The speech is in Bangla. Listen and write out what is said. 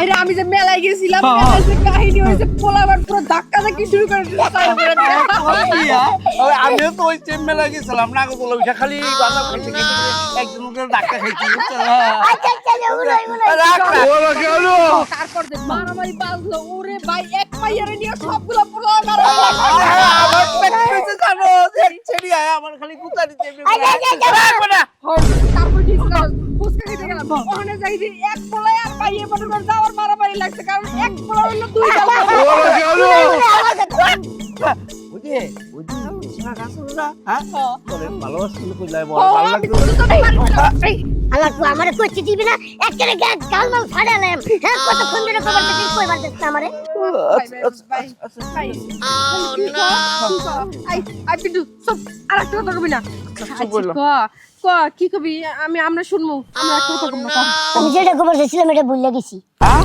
আরে আমি যে মেলায় গেছিলাম মেলায় যে কাহিনী হয়েছে পোলাবার পুরো ধাক্কা ধাক্কি শুরু করে আমিও তো ওই চেম মেলা গেছিলাম না গো বলো ওইটা খালি গাঁজা খাইতে খাইতে একজন করে ডাক্তার খাইছি তারপর যে মারামারি বাজলো ওরে ভাই এক পাইয়ারে নিয়ে সবগুলো পোলা আমার পেট পেছে জানো এক ছেড়ি আয় আমার খালি কুতা দিতে তারপর কি ফুসকা খেতে গেলাম ওখানে যাই যে এক পোলা আর পাইয়ে মনে করে যাওয়ার মারামারি লাগছে কারণ এক পোলা হইলো দুই বুঝে বুঝি না কাছে না হ্যাঁ তোরে ভালোবাসি কই লাই বল আল্লাহ তুই আমারে কইছি দিবি না একেরে গাল মাল ফাড়ালাম হ্যাঁ কতক্ষণ ধরে কবার থেকে কইবার দিছ না আমারে কি কবি আমরা শুনবো আমরা একটা কথা বলবো আমি যেটা খবর দিছিলাম এটা ভুলে গেছি হ্যাঁ